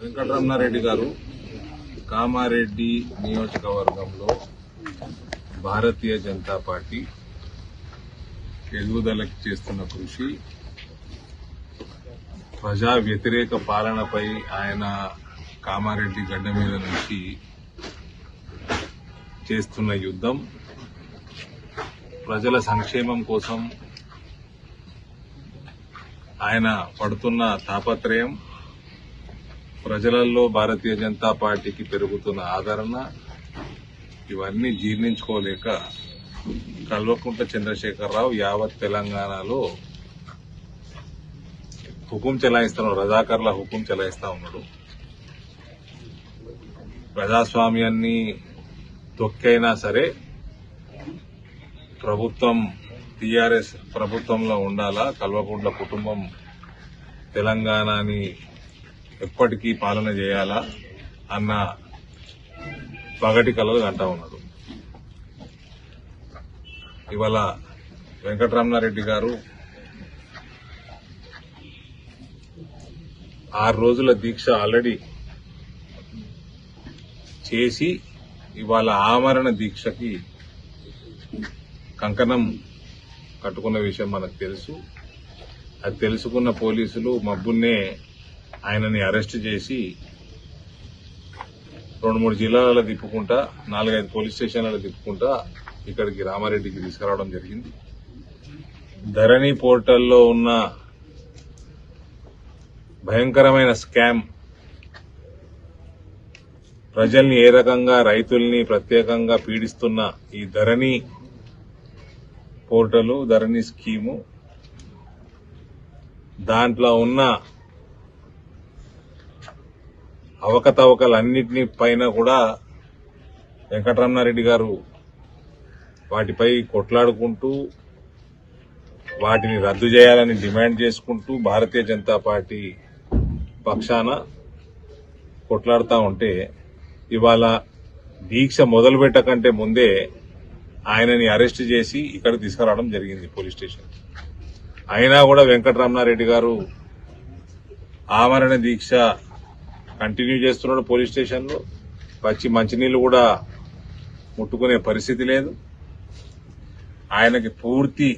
వెంకటరమణారెడ్డి గారు కామారెడ్డి నియోజకవర్గంలో భారతీయ జనతా పార్టీ ఎదుగుదలకు చేస్తున్న కృషి, ప్రజా వ్యతిరేక పాలనపై ఆయన కామారెడ్డి గడ్డ మీద నుంచి చేస్తున్న యుద్ధం, ప్రజల సంక్షేమం కోసం ఆయన పడుతున్న తాపత్రయం, ప్రజలలో భారతీయ జనతా పార్టీకి పెరుగుతున్న ఆదరణ, ఇవన్నీ జీర్ణించుకోలేక కల్వకుంట్ల చంద్రశేఖరరావు యావత్ తెలంగాణలో హుకుం చెలాయిస్తున్నాడు, రజాకర్ల హుకుం చెలాయిస్తా ఉన్నాడు. ప్రజాస్వామ్యాన్ని తొక్కైనా సరే ప్రభుత్వం టీఆర్ఎస్ ప్రభుత్వంలో ఉండాలా, కల్వకుంట్ల కుటుంబం తెలంగాణని ఎప్పటికీ పాలన చేయాలా అన్న పగటి కలలు అంటా ఉన్నాడు. ఇవాళ వెంకటరమణారెడ్డి గారు 6 రోజుల దీక్ష ఆల్రెడీ చేసి ఇవాళ ఆమరణ దీక్షకి కంకణం కట్టుకున్న విషయం మనకు తెలుసు. అది తెలుసుకున్న పోలీసులు మబ్బున్నే ఆయనని అరెస్ట్ చేసి 2-3 జిల్లాలలో తిప్పుకుంటా, 4-5 పోలీస్ స్టేషన్లలో తిప్పుకుంటా ఇక్కడికి రామారెడ్డికి తీసుకురావడం జరిగింది. ధరణి పోర్టల్లో ఉన్న భయంకరమైన స్కామ్, ప్రజల్ని ఏ రకంగా, రైతుల్ని ప్రత్యేకంగా పీడిస్తున్న ఈ ధరణి పోర్టలు, ధరణి స్కీము, దాంట్లో ఉన్న అవకతవకలన్నింటినీ పైన కూడా వెంకటరమణారెడ్డి గారు వాటిపై కొట్లాడుకుంటూ, వాటిని రద్దు చేయాలని డిమాండ్ చేసుకుంటూ భారతీయ జనతా పార్టీ పక్షాన కొట్లాడుతూ ఉంటే, ఇవాళ దీక్ష మొదలు పెట్టకంటే ముందే ఆయనని అరెస్ట్ చేసి ఇక్కడికి తీసుకురావడం జరిగింది పోలీస్ స్టేషన్. అయినా కూడా వెంకటరమణారెడ్డి గారు ఆమరణ దీక్ష కంటిన్యూ చేస్తున్నాడు. పోలీస్ స్టేషన్లో పచ్చి మంచినీళ్లు కూడా ముట్టుకునే పరిస్థితి లేదు. ఆయనకి పూర్తి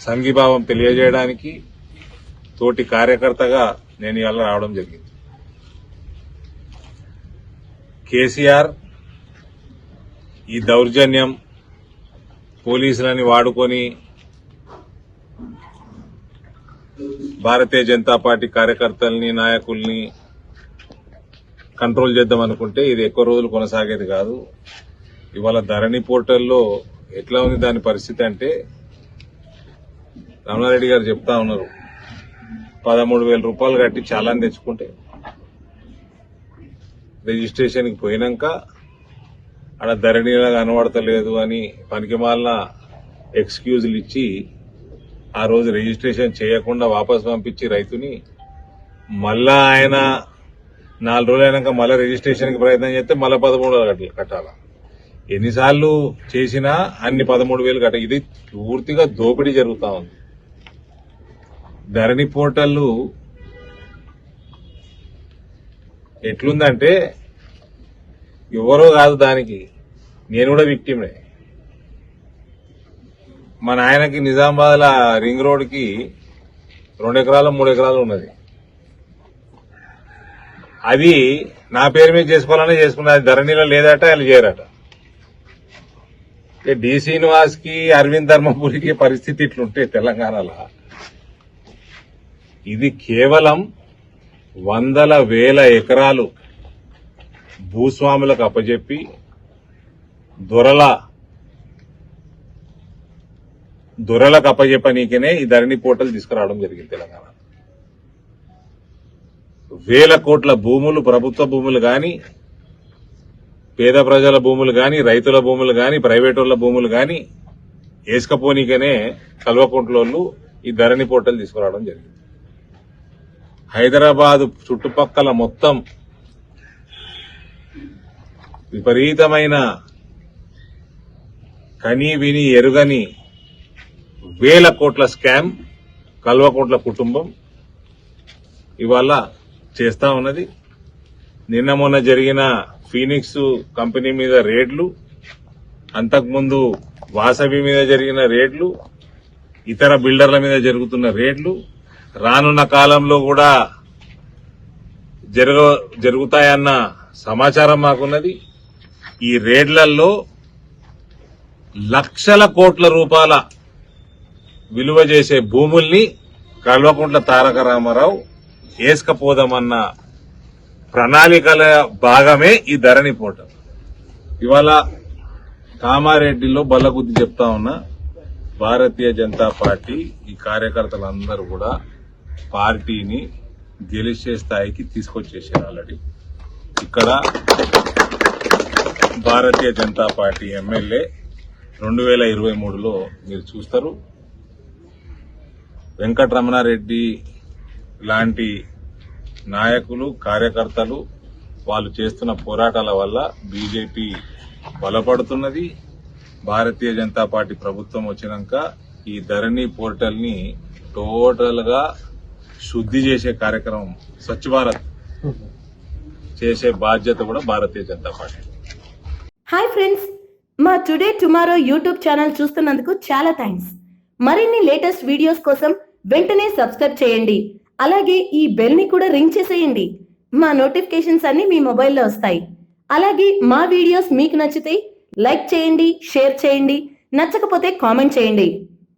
సంఘీభావం తెలియజేయడానికి తోటి కార్యకర్తగా నేను ఇవాళ రావడం జరిగింది. కేసీఆర్ ఈ దౌర్జన్యం, పోలీసులని వాడుకొని భారతీయ జనతా పార్టీ కార్యకర్తల్ని, నాయకుల్ని కంట్రోల్ చేద్దాం అనుకుంటే ఇది ఎక్కువ రోజులు కొనసాగేది కాదు. ఇవాళ ధరణి పోర్టల్లో ఎట్లా ఉంది దాని పరిస్థితి అంటే, రమణారెడ్డి గారు చెప్తా ఉన్నారు, 13,000 రూపాయలు కట్టి చాలాన్ తెచ్చుకుంటే రిజిస్ట్రేషన్కి పోయినాక ఆడ ధరణిలా కనబడతలేదు అని పనికిమాలిన ఎక్స్క్యూజులు ఇచ్చి ఆ రోజు రిజిస్ట్రేషన్ చేయకుండా వాపసు పంపించి రైతుని మళ్ళా ఆయన 4 రోజులు అయినాక మళ్ళా రిజిస్ట్రేషన్కి ప్రయత్నం చేస్తే మళ్ళా 13,000 కట్టాలా. ఎన్నిసార్లు చేసినా అన్ని 13,000 కట్ట. ఇది పూర్తిగా దోపిడీ జరుగుతా ఉంది. ధరణి పోర్టల్ ఎట్లుందంటే ఎవరో కాదు, దానికి నేను కూడా విక్టిమే. మా నాయనకి నిజామాబాద్ రింగ్ రోడ్కి 2 ఎకరాలు 3 ఎకరాలు ఉన్నది. అది నా పేరు మీద చేసుకోవాలనే చేసుకున్నది. ధరణిలో లేదట, వాళ్ళు చేయరట. డి శ్రీనివాస్ కి, అరవింద్ ధర్మపురికి పరిస్థితి ఇట్లుంటే తెలంగాణలో, ఇది కేవలం 100,000 ఎకరాలు భూస్వాములకు అప్పజెప్పి దొరలకు అప్పజెప్పనీకనే ఈ ధరణి పోర్టల్ తీసుకురావడం జరిగింది. తెలంగాణ 1,000 కోట్ల భూములు, ప్రభుత్వ భూములు గాని, పేద ప్రజల భూములు గాని, రైతుల భూములు గాని, ప్రైవేటోళ్ల భూములు గాని వేసుకపోనీకనే కల్వకుంట్లోళ్ళు ఈ ధరణి పోర్టల్ తీసుకురావడం జరిగింది. హైదరాబాద్ చుట్టుపక్కల మొత్తం విపరీతమైన కనీ విని ఎరుగని 1,000 కోట్ల స్కామ్ కల్వకుంట్ల కుటుంబం ఇవాళ చేస్తా ఉన్నది. నిన్న మొన్న జరిగిన ఫీనిక్స్ కంపెనీ మీద రేడ్లు, అంతకుముందు వాసవి మీద జరిగిన రేడ్లు, ఇతర బిల్డర్ల మీద జరుగుతున్న రేడ్లు, రానున్న కాలంలో కూడా జరుగుతాయన్న సమాచారం మాకున్నది. ఈ రేడ్లలో లక్షల కోట్ల రూపాయల విలువ చేసే భూముల్ని కల్వకుంట్ల తారక రామారావు వేసుకపోదామన్న ప్రణాళికల భాగమే ఈ ధరణి పోర్టల్. ఇవాళ కామారెడ్డిలో బల్లగుద్ది చెప్తా ఉన్నా, భారతీయ జనతా పార్టీ ఈ కార్యకర్తలందరూ కూడా పార్టీని గెలిచే స్థాయికి తీసుకొచ్చేసారు. ఆల్రెడీ ఇక్కడ భారతీయ జనతా పార్టీ ఎమ్మెల్యే 2023లో మీరు చూస్తారు, వెంకటరమణారెడ్డి లాంటి నాయకులు, కార్యకర్తలు వాళ్ళు చేస్తున్న పోరాటాల వల్ల బీజేపీ బలపడుతున్నది. భారతీయ జనతా పార్టీ ప్రభుత్వం వచ్చినాక ఈ ధరణి పోర్టల్ ని టోటల్ గా శుద్ధి చేసే కార్యక్రమం, స్వచ్ఛ భారత్ చేసే బాధ్యత కూడా Bharatiya Janata party. Hi friends, మా టుడే టుమారో యూట్యూబ్ ఛానల్ చూస్తున్నందుకు చాలా థ్యాంక్స్. మరిన్ని లేటెస్ట్ వీడియోస్ కోసం వెంటనే సబ్స్క్రైబ్ చేయండి. అలాగే ఈ బెల్ ని కూడా రింగ్ చేసేయండి. మా నోటిఫికేషన్స్ అన్ని మీ మొబైల్లో వస్తాయి. అలాగే మా వీడియోస్ మీకు నచ్చితే లైక్ చేయండి, షేర్ చేయండి, నచ్చకపోతే కామెంట్ చేయండి.